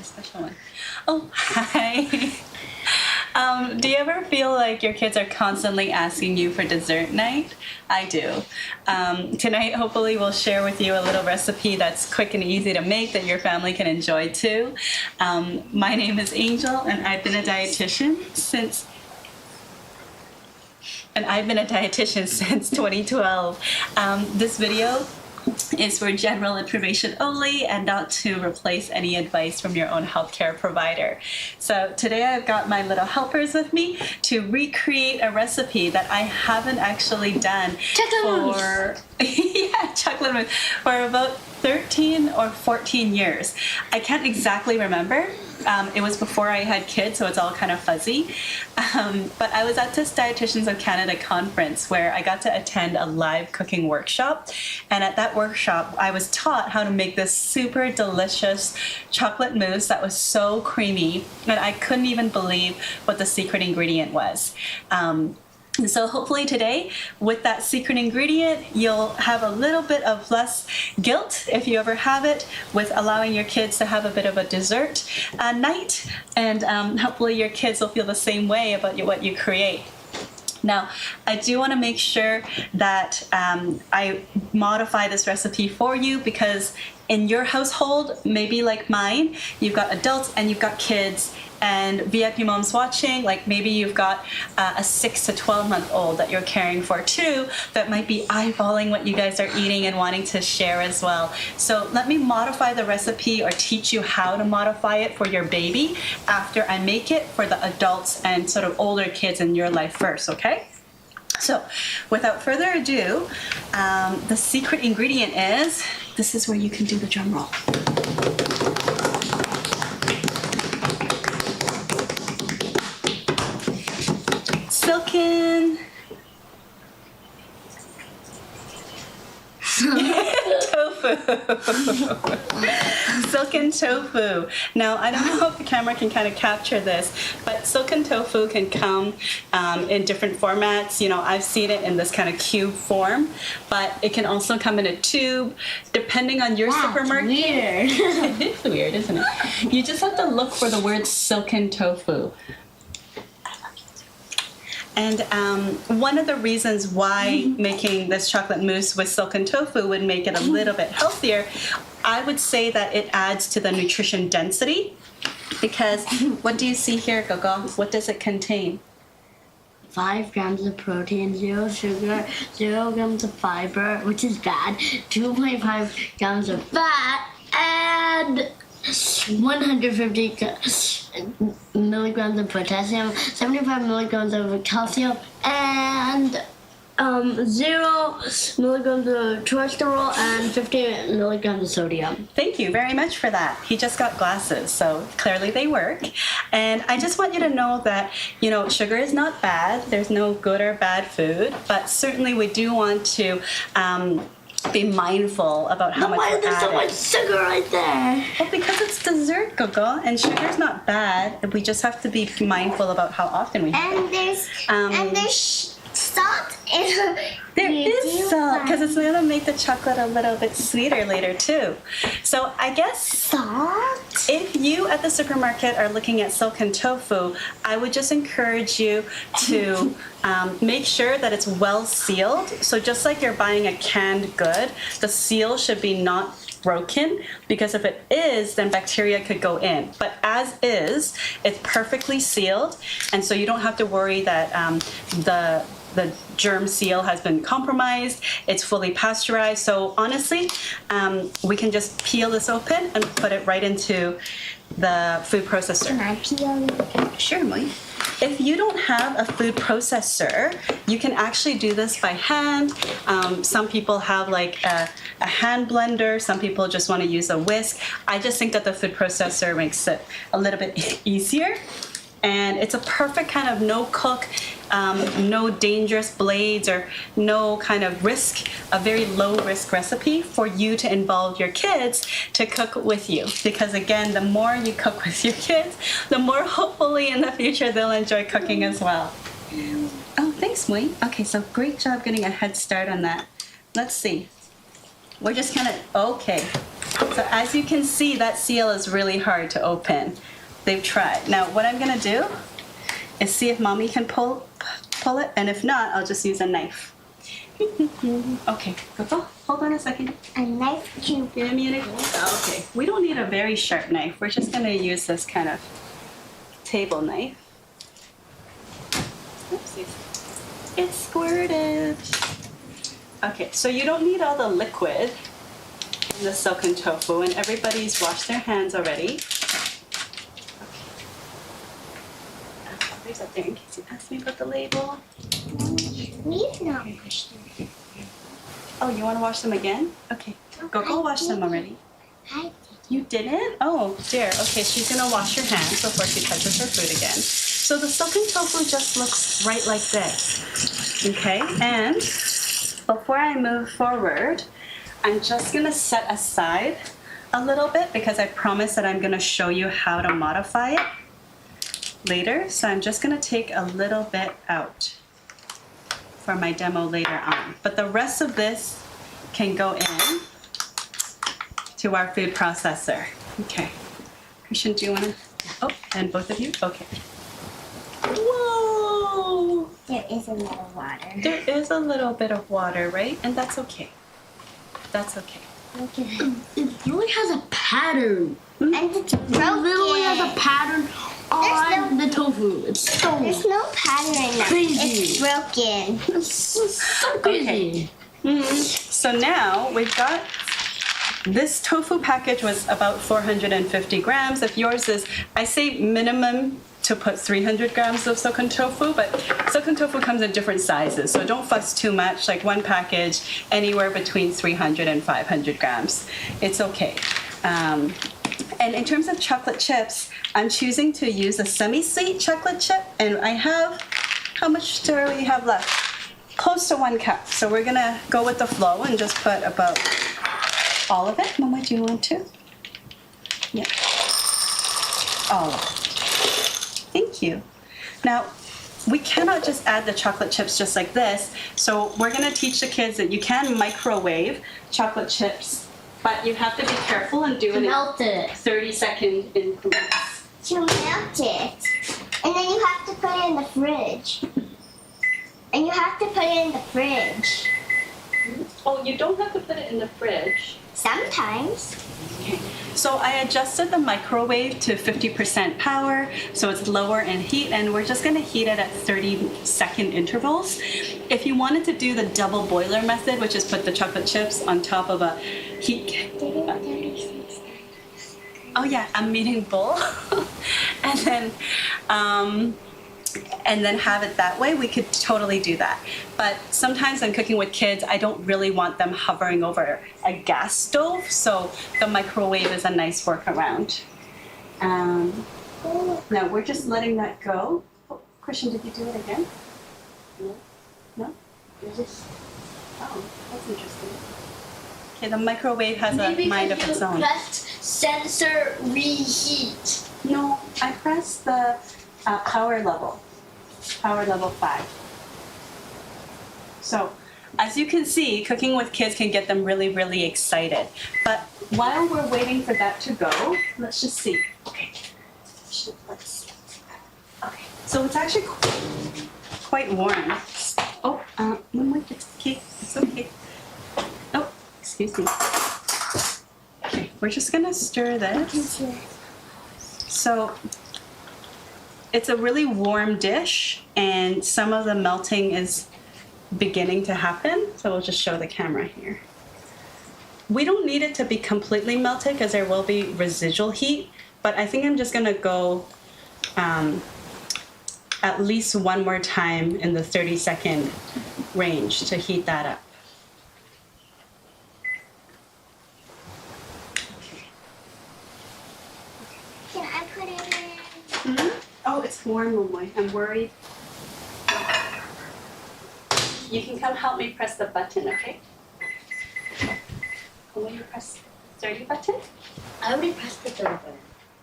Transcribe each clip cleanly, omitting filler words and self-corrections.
a special one. Oh, hi. Do you ever feel like your kids are constantly asking you for dessert night? I do. Tonight, hopefully, we'll share with you a little recipe that's quick and easy to make that your family can enjoy too. My name is Angel, and I've been a dietitian since 2012. This video is for general information only and not to replace any advice from your own healthcare provider. So today I've got my little helpers with me to recreate a recipe that I haven't actually done for chocolate mousse for about 13 or 14 years. I can't exactly remember. It was before I had kids, so it's all kind of fuzzy. But I was at this Dietitians of Canada conference where I got to attend a live cooking workshop. And at that workshop, I was taught how to make this super delicious chocolate mousse that was so creamy. And I couldn't even believe what the secret ingredient was. And so hopefully today, with that secret ingredient, you'll have a little bit of less guilt, if you ever have it, with allowing your kids to have a bit of a dessert night. And hopefully your kids will feel the same way about what you create. Now, I do want to make sure that I modify this recipe for you because in your household, maybe like mine, you've got adults and you've got kids, and VIP moms watching, like maybe you've got a 6 to 12-month-old that you're caring for too that might be eyeballing what you guys are eating and wanting to share as well. So let me modify the recipe or teach you how to modify it for your baby after I make it for the adults and sort of older kids in your life first, okay? So without further ado, the secret ingredient is, this is where you can do the drum roll. Silken tofu. Silken tofu. Now, I don't know if the camera can kind of capture this, but silken tofu can come in different formats. You know, I've seen it in this kind of cube form, but it can also come in a tube, depending on your supermarket. Weird. It is weird, isn't it? You just have to look for the word silken tofu. And one of the reasons why making this chocolate mousse with silken tofu would make it a little bit healthier, I would say that it adds to the nutrition density. Because what do you see here, Gogo? What does it contain? 5 grams of protein, 0 sugar, 0 grams of fiber, which is bad, 2.5 grams of fat, and 150 milligrams of potassium, 75 milligrams of calcium, and 0 milligrams of cholesterol, and 50 milligrams of sodium. Thank you very much for that. He just got glasses, so clearly they work. And I just want you to know that, you know, sugar is not bad. There's no good or bad food, but certainly we do want to be mindful about how much Why we're is there so adding. much sugar right there? Well, because it's dessert, Gogo, and sugar's not bad. We just have to be mindful about how often we have it. And there's salt in There is salt, because it's going to make the chocolate a little bit sweeter later, too. So I guess salt. if you at the supermarket are looking at silken tofu, I would just encourage you to make sure that it's well sealed. So just like you're buying a canned good, the seal should be not broken, because if it is, then bacteria could go in. But as is, it's perfectly sealed, and so you don't have to worry that the germ seal has been compromised. It's fully pasteurized. So honestly, we can just peel this open and put it right into the food processor. Can I peel? Sure, Molly. If you don't have a food processor, you can actually do this by hand. Some people have like a hand blender. Some people just want to use a whisk. I just think that the food processor makes it a little bit easier. And it's a perfect kind of no-cook, no dangerous blades or no kind of risk, a very low-risk recipe for you to involve your kids to cook with you. Because again, the more you cook with your kids, the more hopefully in the future they'll enjoy cooking as well. Oh, thanks, Mui. Okay, so great job getting a head start on that. Let's see. We're just gonna, okay. So as you can see, that seal is really hard to open. They've tried. Now what I'm gonna do is see if mommy can pull it, and if not, I'll just use a knife. Okay, Coco, hold on a second. A knife cube. Give me a knife. Okay, we don't need a very sharp knife. We're just gonna use this kind of table knife. Oopsies. It squirted. Okay, so you don't need all the liquid in the silken tofu, and everybody's washed their hands already. There's up there in case you ask me about the label. We've not washed them. Oh, you want to wash them again? Okay, go wash them already. I You didn't? Oh dear. Okay, she's gonna wash her hands before she touches her food again. So the silken tofu just looks right like this. Okay, and before I move forward, I'm just gonna set aside a little bit because I promised that I'm gonna show you how to modify it later. So I'm just gonna take a little bit out for my demo later on. But the rest of this can go in to our food processor. Okay. Christian, do you want to? Oh, and both of you? Okay. Whoa! There is a little water. There is a little bit of water, right? And that's okay. That's okay. Look at it. It really has a pattern. And it's It literally has a broken. pattern on the tofu. It's so There's no pattern in that. Crazy. It's broken. It's so crazy. So now we've got this tofu package was about 450 grams. If yours is, I say minimum to put 300 grams of silken tofu, but silken tofu comes in different sizes, so don't fuss too much. Like one package, anywhere between 300 and 500 grams. It's okay. And in terms of chocolate chips, I'm choosing to use a semi-sweet chocolate chip, and I have, how much do we have left? Close to 1 cup. So we're gonna go with the flow and just put about all of it. Mama, do you want to? Yeah. All of it. Thank you. Now, we cannot just add the chocolate chips just like this. So we're gonna teach the kids that you can microwave chocolate chips, but you have to be careful and do it Melt it. in 30-second increments. To melt it. And then you have to put it in the fridge. And you have to put it in the fridge. Oh, you don't have to put it in the fridge. Sometimes. Okay. So I adjusted the microwave to 50% power, so it's lower in heat, and we're just gonna heat it at 30-second intervals. If you wanted to do the double boiler method, which is put the chocolate chips on top of a heat, oh yeah, a meeting bowl, and then have it that way, we could totally do that. But sometimes when cooking with kids, I don't really want them hovering over a gas stove, so the microwave is a nice workaround. Now we're just letting that go. Oh, Christian, did you do it again? No? No? Oh, that's interesting. Okay, the microwave has a mind of its own. Pressed sensor reheat. No, I pressed the power level 5. So, as you can see, cooking with kids can get them really, really excited. But while we're waiting for that to go, let's just see. Okay. Okay. So it's actually quite warm. Oh, no, it's okay. It's okay. Oh, excuse me. Okay, we're just gonna stir this. So it's a really warm dish, and some of the melting is beginning to happen. So we'll just show the camera here. We don't need it to be completely melted because there will be residual heat, but I think I'm just gonna go at least one more time in the 30-second range to heat that up. Can I put it in? Mm-hmm. Oh, it's warm, Momoy. I'm worried. You can come help me press the button, okay? Will you press the 30 button? I already pressed the third button.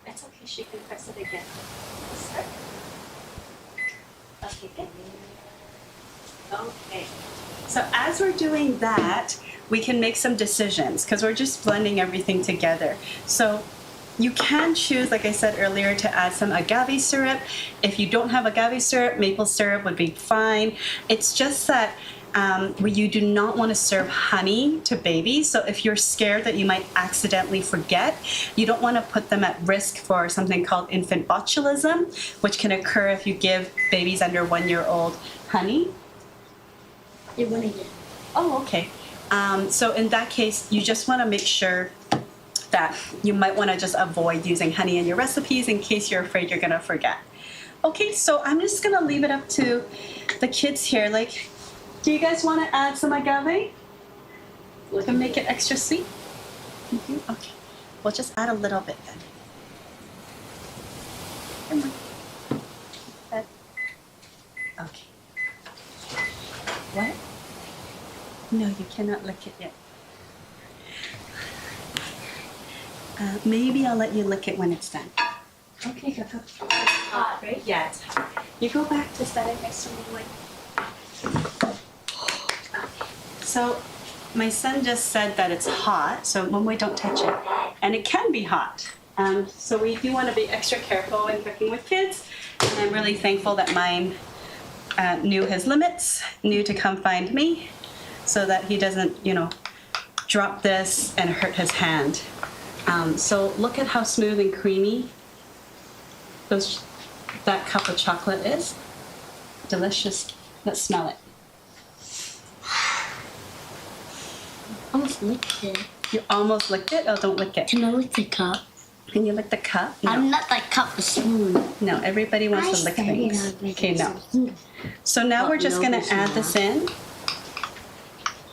It's okay, she can press it again. Start. Okay, good. Okay. So as we're doing that, we can make some decisions because we're just blending everything together. So you can choose, like I said earlier, to add some agave syrup. If you don't have agave syrup, maple syrup would be fine. It's just that you do not want to serve honey to babies. So if you're scared that you might accidentally forget, you don't want to put them at risk for something called infant botulism, which can occur if you give babies under 1 year old honey. They want to get. Oh, okay. So in that case, you just want to make sure that you might want to just avoid using honey in your recipes in case you're afraid you're going to forget. Okay, so I'm just going to leave it up to the kids here. Like, do you guys want to add some agave to make it extra sweet? Mm-hmm. Okay, we'll just add a little bit then. Come on. Add. Okay. What? No, you cannot lick it yet. Maybe I'll let you lick it when it's done. Okay, go. Hot, right? Yeah, it's hot. You go back to standing next to me, like. So, my son just said that it's hot, so Mumwe, don't touch it. And it can be hot. So we do want to be extra careful when cooking with kids. And I'm really thankful that mine knew his limits, knew to come find me, so that he doesn't, drop this and hurt his hand. So look at how smooth and creamy that cup of chocolate is. Delicious. Let's smell it. Almost licked it. You almost licked it? Oh, don't lick it. Can I lick the cup? Can you lick the cup? No. I'm not like cup, a spoon. No, everybody wants to lick things. Okay, no. So now we're just going to add this in.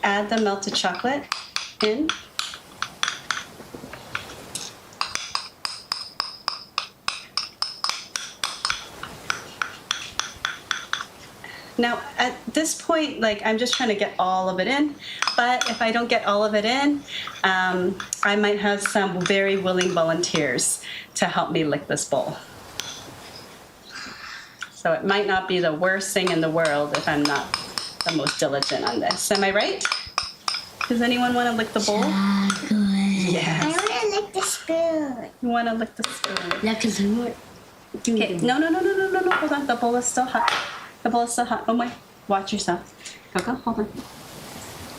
Add the melted chocolate in. Now, at this point, I'm just trying to get all of it in, but if I don't get all of it in, I might have some very willing volunteers to help me lick this bowl. So it might not be the worst thing in the world if I'm not the most diligent on this. Am I right? Does anyone want to lick the bowl? Chocolate. Yes. I want to lick the spoon. You want to lick the spoon? Yeah, because I'm not doing Okay, it. no, hold on. The bowl is still hot. The bowl is still hot. Oh my, watch yourself. Go, hold on.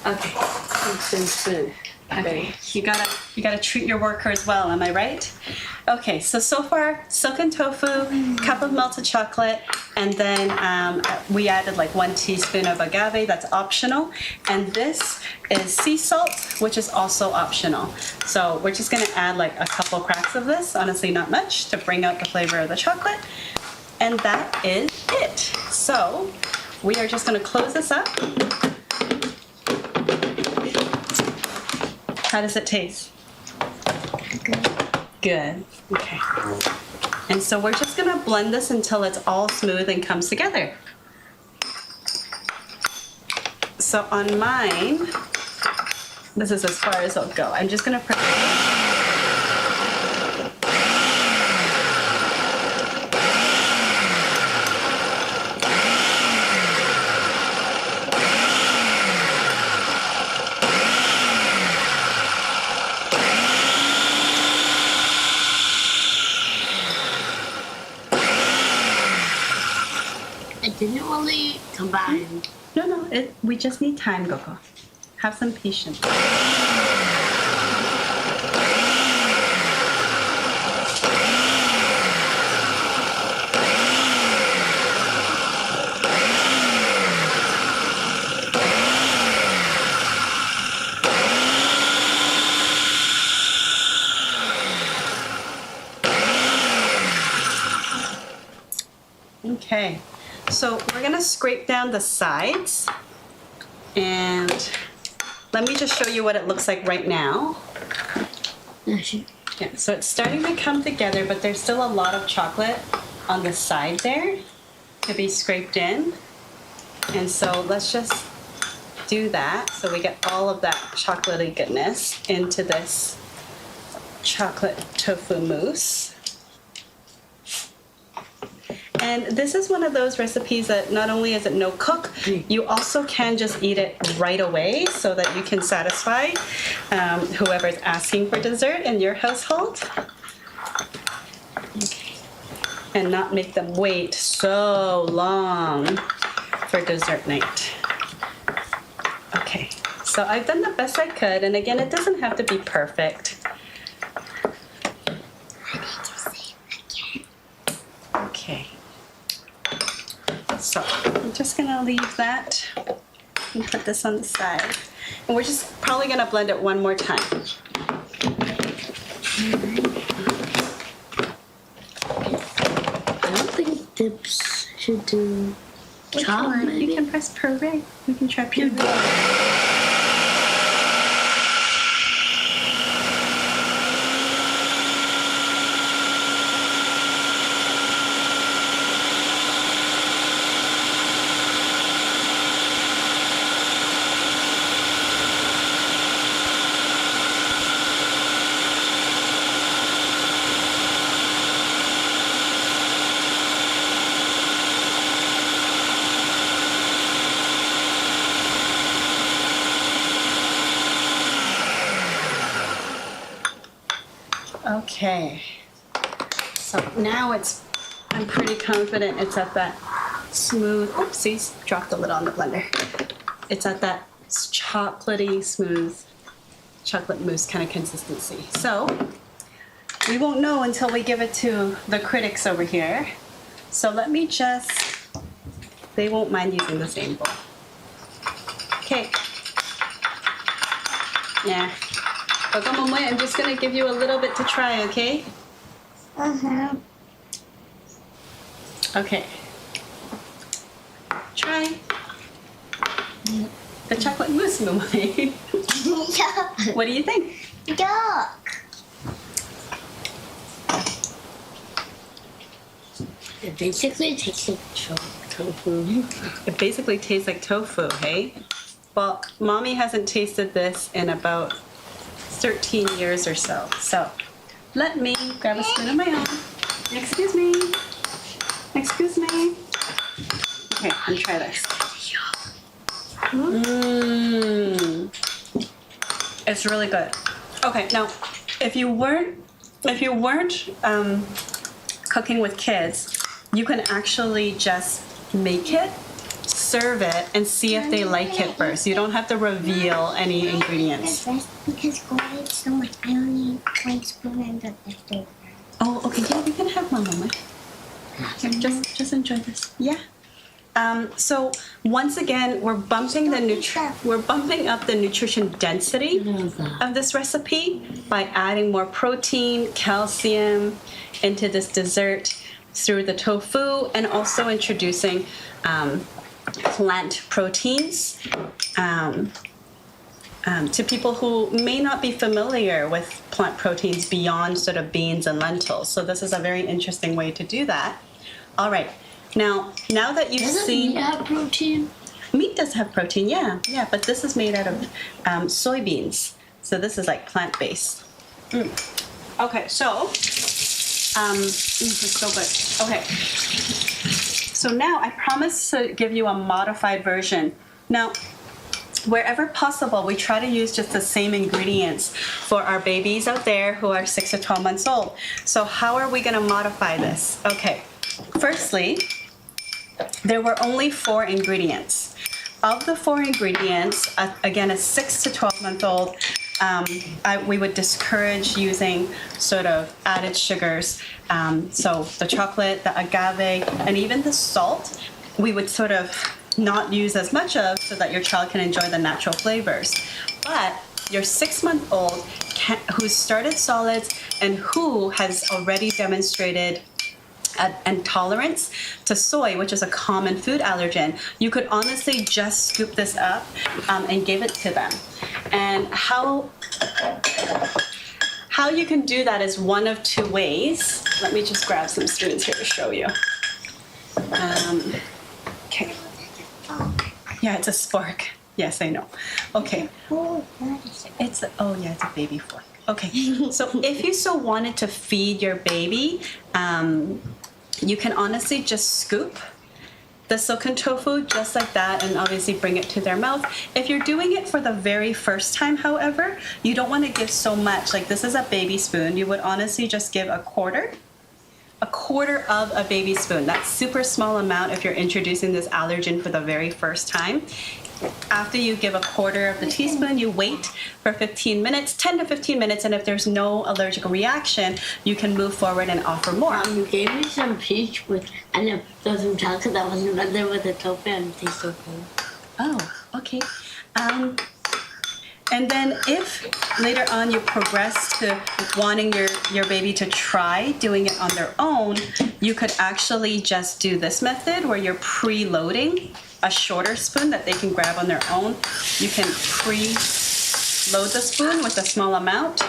Okay. Spoon. Okay. You gotta treat your workers well, am I right? Okay, so far, silken tofu, cup of melted chocolate, and then we added 1 teaspoon of agave, that's optional. And this is sea salt, which is also optional. So we're just gonna add a couple cracks of this, honestly not much, to bring out the flavor of the chocolate. And that is it. So we are just gonna close this up. How does it taste? Good. Good. Okay. And so we're just gonna blend this until it's all smooth and comes together. So on mine, this is as far as it'll go. I'm just gonna I didn't really combine. No, we just need time, Gogo. Have some patience. Okay, so we're gonna scrape down the sides, and let me just show you what it looks like right now. Yeah, sure. Yeah, so it's starting to come together, but there's still a lot of chocolate on the side there to be scraped in. And so let's just do that so we get all of that chocolatey goodness into this chocolate tofu mousse. And this is one of those recipes that not only is it no cook, you also can just eat it right away so that you can satisfy whoever's asking for dessert in your household. And not make them wait so long for dessert night. Okay, so I've done the best I could, and again, it doesn't have to be perfect. Okay, so I'm just gonna leave that and put this on the side. And we're just probably gonna blend it one more time. I don't think dips should do chop, You maybe? can press puree. You can try puree. Okay, so now I'm pretty confident it's at that smooth, oopsies, dropped a little on the blender. It's at that chocolatey, smooth, chocolate mousse kind of consistency. So we won't know until we give it to the critics over here. So let me just, they won't mind using the same bowl. Okay. Yeah. Okay, Mama, I'm just gonna give you a little bit to try, okay? Uh-huh. Okay. Try the chocolate mousse, Mama. Yuck. What do you think? Yuck. It basically tastes like tofu. It basically tastes like tofu, hey? Well, Mommy hasn't tasted this in about 13 years or so. So let me grab a spoon of my own. Excuse me. Excuse me. Okay, let me try this. Mmm. It's really good. Okay, now if you weren't cooking with kids, you can actually just make it, serve it, and see if they like it first. You don't have to reveal any ingredients. Because Gold ate so much. I only ate one spoon and the leftover. Oh, okay. Yeah, you can have one moment. Here, just enjoy this. Yeah. So once again, we're bumping up the nutrition density of this recipe by adding more protein, calcium into this dessert through the tofu, and also introducing plant proteins to people who may not be familiar with plant proteins beyond sort of beans and lentils. So this is a very interesting way to do that. All right. Now that you've seen... Does it have protein? Meat does have protein, yeah, but this is made out of soybeans. So this is like plant-based. Okay, so, this is so good. Okay, so now I promise to give you a modified version. Now, wherever possible, we try to use just the same ingredients for our babies out there who are 6 to 12 months old. So how are we gonna modify this? Okay, firstly, there were only 4 ingredients. Of the 4 ingredients, again, a 6 to 12 month old, we would discourage using sort of added sugars. So the chocolate, the agave, and even the salt, we would sort of not use as much of so that your child can enjoy the natural flavors. But your 6-month-old who started solids and who has already demonstrated and tolerance to soy, which is a common food allergen, you could honestly just scoop this up and give it to them. And how you can do that is one of 2 ways. Let me just grab some spoons here to show you. Okay. Yeah, it's a spork. Yes, I know. Okay. It's a baby fork. Okay. So if you so wanted to feed your baby, you can honestly just scoop the silken tofu just like that and obviously bring it to their mouth. If you're doing it for the very first time, however, you don't want to give so much. Like this is a baby spoon. You would honestly just give a quarter of a baby spoon. That's super small amount if you're introducing this allergen for the very first time. After you give a quarter of the teaspoon, you wait for 15 minutes, 10 to 15 minutes, and if there's no allergic reaction, you can move forward and offer more. You gave me some peach with, and it doesn't tell because I wasn't right there with the tofu and it tastes so good. Oh, okay. And then if later on you progress to wanting your baby to try doing it on their own, you could actually just do this method where you're preloading a shorter spoon that they can grab on their own. You can preload the spoon with a small amount.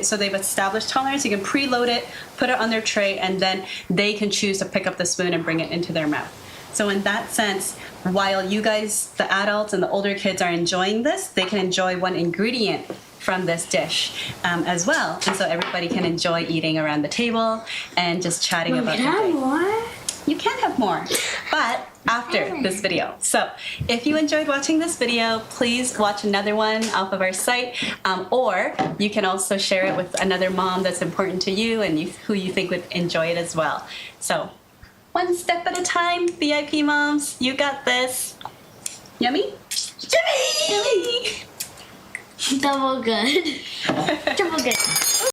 So they've established tolerance. You can preload it, put it on their tray, and then they can choose to pick up the spoon and bring it into their mouth. So in that sense, while you guys, the adults and the older kids are enjoying this, they can enjoy one ingredient from this dish as well. And so everybody can enjoy eating around the table and just chatting about Can I have more? You can have more, but after this video. So if you enjoyed watching this video, please watch another one off of our site, or you can also share it with another mom that's important to you and who you think would enjoy it as well. So one step at a time, VIP moms, you got this. Yummy? Yummy! Double good.